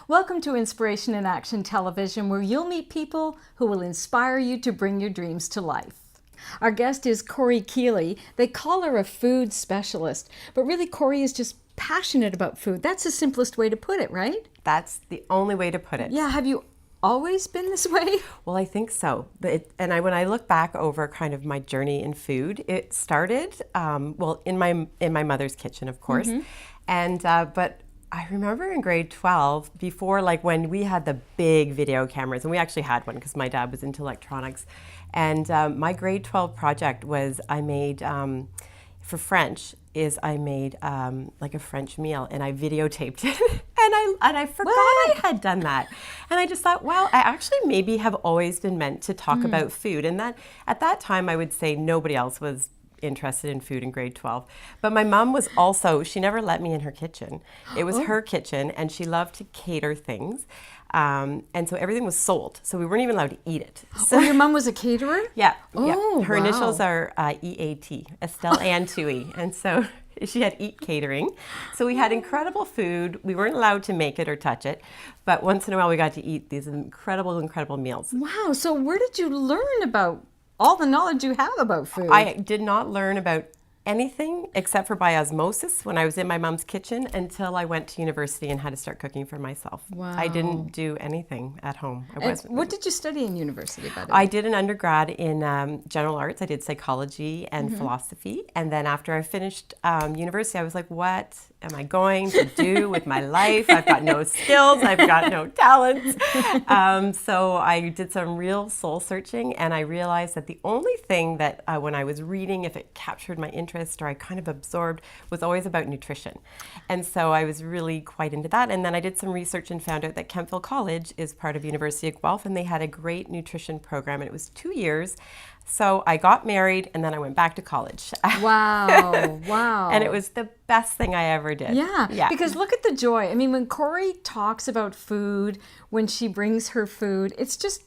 Welcome to Inspiration in Action Television, where you'll meet people who will inspire you to bring your dreams to life. Our guest is Korey Kealey. They call her a food specialist, but really Korey is just passionate about food. That's the simplest way to put it, right? That's the only way to put it. Yeah, have you always been this way? Well, I think so. When I look back over kind of my journey in food, it started in my mother's kitchen, of course, but I remember in grade 12, before when we had the big video cameras, and we actually had one because my dad was into electronics, and my grade 12 project was I made for French. I made a French meal, and I videotaped it, and I forgot I had done that, and I just thought, well, I actually maybe have always been meant to talk about food, and that at that time I would say nobody else was interested in food in grade 12. But my mom was also, she never let me in her kitchen. It was her kitchen, and she loved to cater things. And so everything was sold. So we weren't even allowed to eat it. So, your mom was a caterer? Yeah. Oh, Her wow. initials are EAT, Estelle Ann Tui. And so she had Eat Catering. So we had incredible food. We weren't allowed to make it or touch it. But once in a while we got to eat these incredible meals. Wow. So where did you learn about all the knowledge you have about food? I did not learn about anything except for by osmosis when I was in my mom's kitchen until I went to university and had to start cooking for myself. Wow. I didn't do anything at home. What did you study in university, by the way? I did an undergrad in general arts. I did psychology and philosophy. And then after I finished university, I was like, what am I going to do with my life? I've got no skills. I've got no talents. So I did some real soul searching, and I realized that the only thing that when I was reading, if it captured my interest or I kind of absorbed, was always about nutrition. And so I was really quite into that. And then I did some research and found out that Kentville College is part of University of Guelph, and they had a great nutrition program, and it was 2 years. So I got married, and then I went back to college. Wow, wow. And it was the best thing I ever did. Yeah, because look at the joy. I mean, when Korey talks about food, when she brings her food, it's just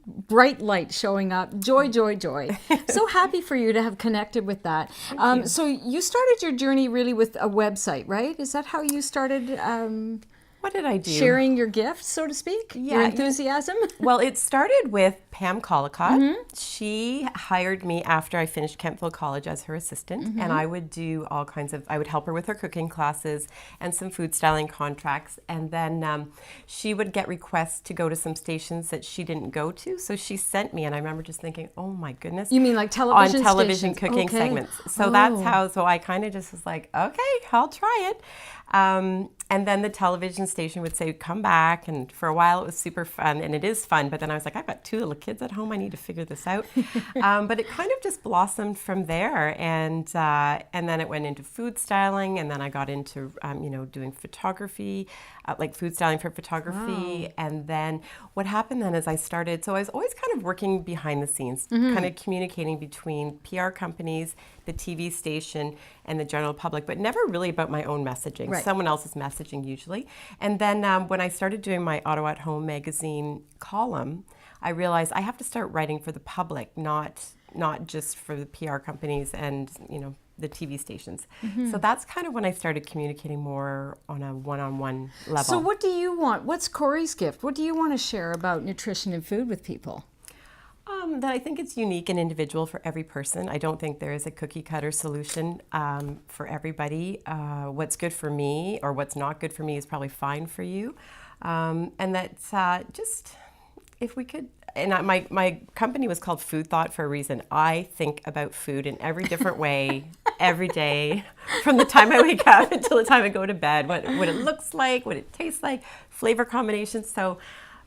bright light showing up. Joy, joy, joy. So happy for you to have connected with that. So you started your journey really with a website, right? Is that how you started What did I do? sharing your gift, so to speak? Your enthusiasm? Well, it started with Pam Collicott. She hired me after I finished Kentville College as her assistant, and I would do all kinds of, I would help her with her cooking classes and some food styling contracts, and then she would get requests to go to some stations that she didn't go to, so she sent me, and I remember just thinking, oh my goodness. You mean like television On television stations? cooking Okay. segments. So that's how, so I kind of just was like, okay, I'll try it. And then the television station would say, come back. And for a while it was super fun, and it is fun. But then I was like, I've got 2 little kids at home. I need to figure this out. But it kind of just blossomed from there. And then it went into food styling. And then I got into, doing photography, like food styling for photography. Wow. And then what happened then is I was always kind of working behind the scenes, kind of communicating between PR companies, the TV station, and the general public, but never really about my own messaging. Right. Someone else's messaging usually. And then when I started doing my Ottawa at Home magazine column, I realized I have to start writing for the public, not just for the PR companies and the TV stations. So that's kind of when I started communicating more on a one-on-one level. So what do you want? What's Korey's gift? What do you want to share about nutrition and food with people? That I think it's unique and individual for every person. I don't think there is a cookie cutter solution for everybody. What's good for me or what's not good for me is probably fine for you. And that's just, if we could, and my company was called Food Thought for a reason. I think about food in every different way, every day, from the time I wake up until the time I go to bed, what it looks like, what it tastes like, flavor combinations.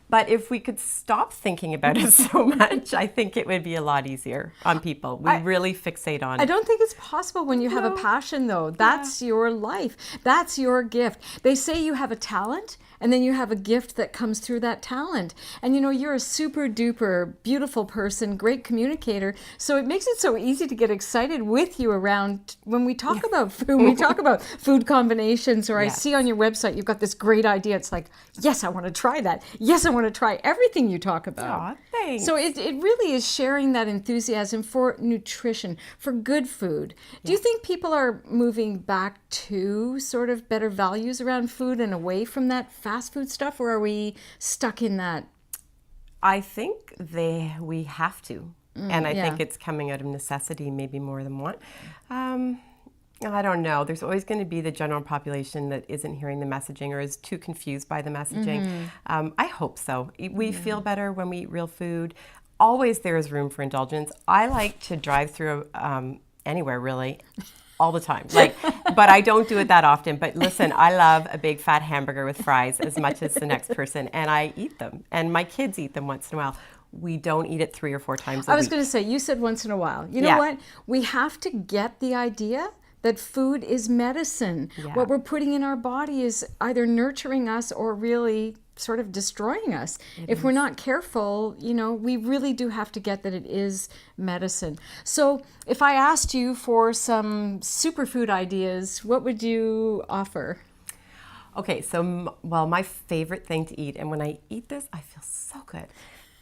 But if we could stop thinking about it so much, I think it would be a lot easier on people. We really fixate on it. I don't think it's possible when you have a passion, though. That's your life. That's your gift. They say you have a talent, and then you have a gift that comes through that talent. And you're a super duper beautiful person, great communicator. So it makes it so easy to get excited with you around when we talk about food. We talk about food combinations, or I see on your website you've got this great idea. It's like, yes, I want to try that. Yes, I want want to try everything you talk about. Aw, thanks. So it really is sharing that enthusiasm for nutrition, for good food. Do you think people are moving back to sort of better values around food and away from that fast food stuff, or are we stuck in that? I think we have to. And I think yeah. it's coming out of necessity, maybe more than want. I don't know. There's always going to be the general population that isn't hearing the messaging or is too confused by the messaging. I hope so. We feel better when we eat real food. Always there is room for indulgence. I like to drive through anywhere, really, all the time. But I don't do it that often. But listen, I love a big fat hamburger with fries as much as the next person, and I eat them. And my kids eat them once in a while. We don't eat it 3 or 4 times a week. I was going to say, you said once in a while. You know Yeah. what? We have to get the idea that food is medicine. Yeah. What we're putting in our body is either nurturing us or really sort of destroying us. If we're not careful, we really do have to get that it is medicine. So if I asked you for some superfood ideas, what would you offer? Okay, so, my favorite thing to eat, and when I eat this, I feel so good.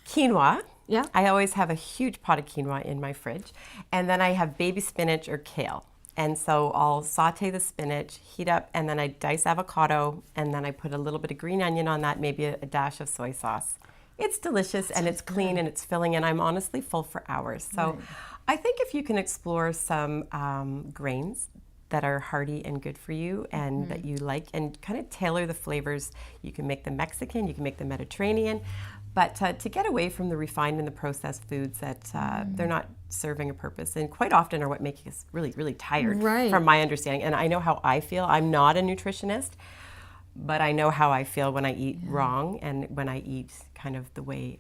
Quinoa. Yeah. I always have a huge pot of quinoa in my fridge. And then I have baby spinach or kale. And so I'll saute the spinach, heat up, and then I dice avocado, and then I put a little bit of green onion on that, maybe a dash of soy sauce. It's delicious and it's clean and it's filling, and I'm honestly full for hours. So I think if you can explore some grains that are hearty and good for you and that you like, and kind of tailor the flavors, you can make them Mexican, you can make them Mediterranean. But to get away from the refined and the processed foods that they're not serving a purpose, and quite often are what make us really, really tired, Right. from my understanding. And I know how I feel. I'm not a nutritionist, but I know how I feel when I eat wrong and when I eat kind of the way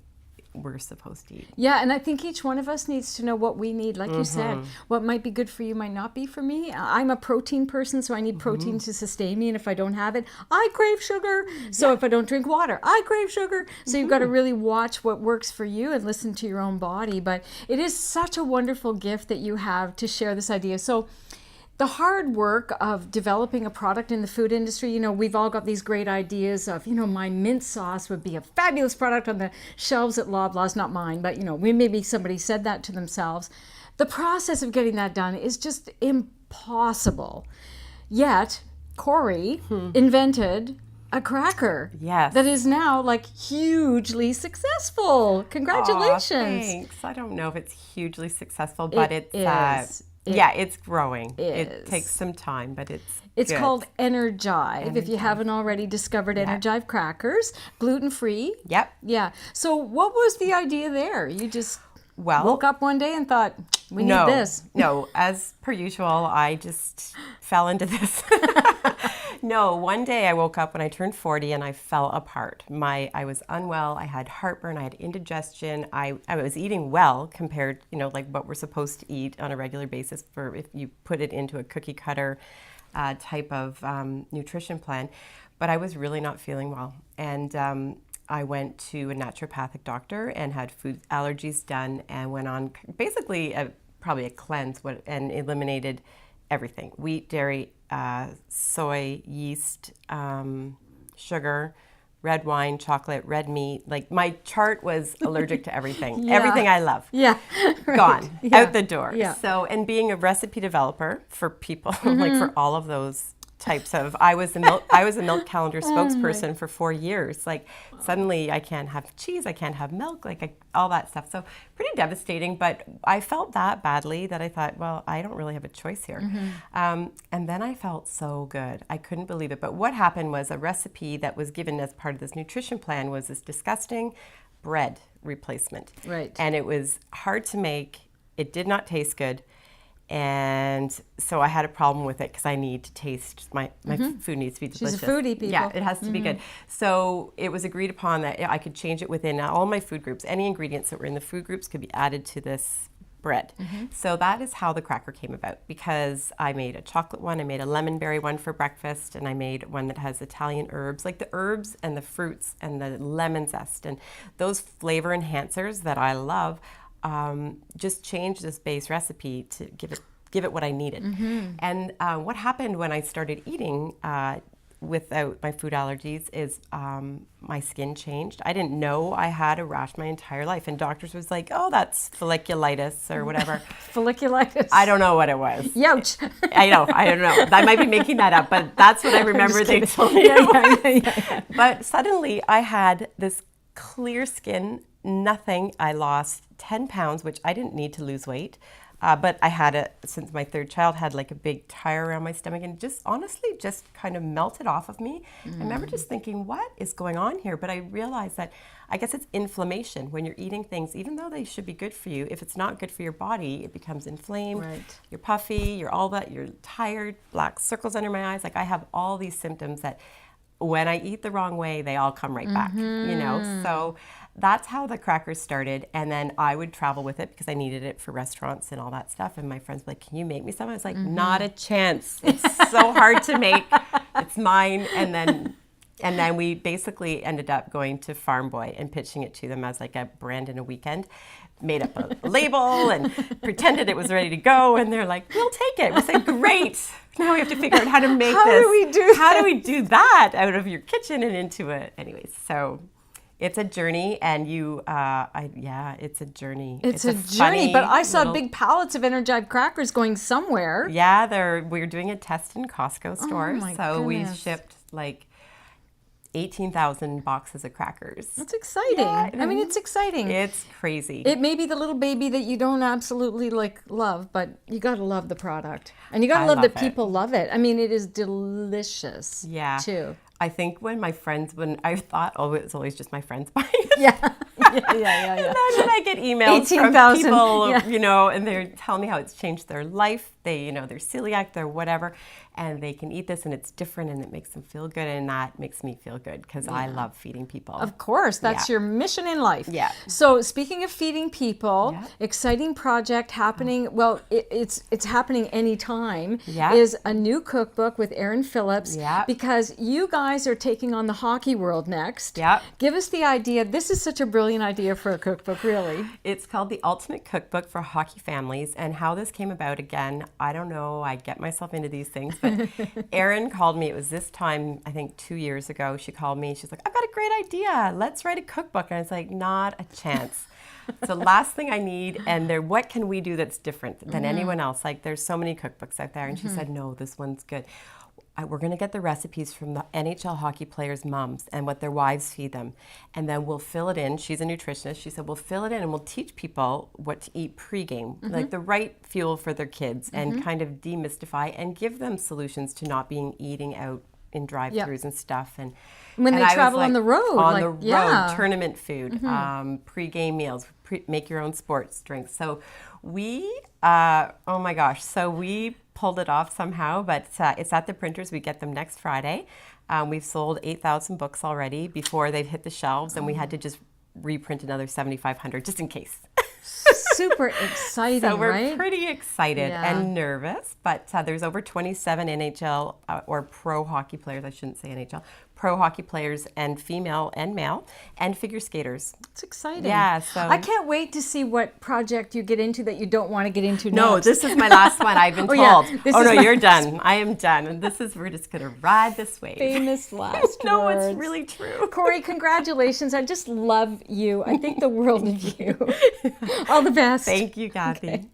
we're supposed to eat. Yeah, and I think each one of us needs to know what we need. Like you said, what might be good for you might not be for me. I'm a protein person, so I need protein to sustain me. And if I don't have it, I crave sugar. So if I don't drink water, I crave sugar. So you've got to really watch what works for you and listen to your own body. But it is such a wonderful gift that you have to share this idea. So the hard work of developing a product in the food industry, we've all got these great ideas of, my mint sauce would be a fabulous product on the shelves at Loblaws, not mine, but, maybe somebody said that to themselves. The process of getting that done is just impossible. Yet, Korey invented a cracker Yes. that is now hugely successful. Congratulations. Aw, thanks. I don't know if it's hugely successful, but It it's is. it's growing. is. It takes some time, but it's It's good. called Energive, if you haven't already discovered Energive crackers, gluten-free. Yep. Yeah. So what was the idea there? You just Well, woke up one day and thought, we no, need this. No, as per usual, I just fell into this. No, one day I woke up when I turned 40 and I fell apart. I was unwell. I had heartburn. I had indigestion. I was eating well compared, like what we're supposed to eat on a regular basis for if you put it into a cookie cutter type of nutrition plan. But I was really not feeling well. And I went to a naturopathic doctor and had food allergies done and went on basically probably a cleanse and eliminated everything: wheat, dairy, soy, yeast, sugar, red wine, chocolate, red meat. Like my chart was allergic to everything. Yeah. Everything I love. Yeah. Right. Gone. Yeah. Out the door. Yeah. So, and being a recipe developer for people, like for all of those types of, I was a milk calendar spokesperson for 4 years. Like suddenly I can't have cheese, I can't have milk, all that stuff. So pretty devastating, but I felt that badly that I thought, well, I don't really have a choice here. And then I felt so good. I couldn't believe it. But what happened was a recipe that was given as part of this nutrition plan was this disgusting bread replacement. Right. And it was hard to make. It did not taste good. And so I had a problem with it because I need to taste, my food needs to be delicious. She's a foodie, people. Yeah, it has to be good. So it was agreed upon that I could change it within all my food groups. Any ingredients that were in the food groups could be added to this bread. So that is how the cracker came about, because I made a chocolate one, I made a lemon berry one for breakfast, and I made one that has Italian herbs, like the herbs and the fruits and the lemon zest and those flavor enhancers that I love. Just change this base recipe to give it what I needed. And what happened when I started eating without my food allergies is my skin changed. I didn't know I had a rash my entire life, and doctors was like, "Oh, that's folliculitis or whatever." Folliculitis. I don't know what it was. Youch. I don't know. I might be making that up, but that's what I remember they told me. Yeah. But suddenly I had this clear skin, nothing. I lost 10 pounds, which I didn't need to lose weight. But I had it since my third child, had like a big tire around my stomach, and just honestly just kind of melted off of me. I remember just thinking, what is going on here? But I realized that I guess it's inflammation. When you're eating things, even though they should be good for you, if it's not good for your body, it becomes inflamed. Right. You're puffy, you're all that, you're tired, black circles under my eyes. Like I have all these symptoms that when I eat the wrong way, they all come right back, you know? So that's how the crackers started. And then I would travel with it because I needed it for restaurants and all that stuff. And my friends were like, can you make me some? I was like, not a chance. It's so hard to make. It's mine. And then we basically ended up going to Farm Boy and pitching it to them as like a brand in a weekend. Made up a label and pretended it was ready to go, and they're like, we'll take it. We said, great. Now we have to figure out how to make How this. do do we do that out of your kitchen and into it? Anyways, so it's a journey, and it's a journey. It's a journey, but I saw big pallets of Energive crackers going somewhere. Yeah, we're doing a test in Costco stores. my So we goodness. shipped like 18,000 boxes of crackers. That's exciting. Yeah, I mean, it's exciting. It's crazy. It may be the little baby that you don't absolutely love, but you got to love the product. And you got to love that people love it. I mean, it is delicious. Yeah. Too. I think when I thought, oh, it's always just my friends buying it. Yeah. And then I get emails from 18,000, people, you know, and they're telling me how it's changed their life. They, you know, they're celiac, they're whatever, and they can eat this and it's different and it makes them feel good, and that makes me feel good because I love feeding people. Of course, that's your mission in life. Yeah. So speaking of feeding people, Yeah. exciting project happening. Well, it's happening anytime. Yeah. Is a new cookbook with Erin Phillips. Yeah. Because you guys are taking on the hockey world next. Yeah. Give us the idea. This is such a brilliant idea for a cookbook, really. It's called The Ultimate Cookbook for Hockey Families, and how this came about, again, I don't know, I get myself into these things, but Erin called me, it was this time, I think 2 years ago, she called me, she's like, I've got a great idea, let's write a cookbook, and I was like, not a chance. So last thing I need, and what can we do that's different than anyone else? Like, there's so many cookbooks out there, and she said, no, this one's good. We're going to get the recipes from the NHL hockey players' moms and what their wives feed them. And then we'll fill it in. She's a nutritionist. She said, we'll fill it in and we'll teach people what to eat pregame, like the right fuel for their kids, and kind of demystify and give them solutions to not being eating out in drive-thrus and stuff. And When they I was travel like, on the road. On the road, tournament food, pre-game meals, make your own sports drinks. So we, oh my gosh, so we pulled it off somehow, but it's at the printers. We get them next Friday. We've sold 8,000 books already before they've hit the shelves, and we had to just reprint another 7,500 just in case. Super exciting, So we're right? pretty excited and nervous, but there's over 27 NHL or pro hockey players, I shouldn't say NHL, pro hockey players, and female and male, and figure skaters. It's exciting. Yeah, so I can't wait to see what project you get into that you don't want to get into No, next. this is my last one, I've been told. Yeah, Oh no, you're done. I am done. And we're just going to ride this wave. Famous last No, words. it's really true. Korey, congratulations. I just love you. I think the world of you. All the best. Thank you, Kathie. Okay.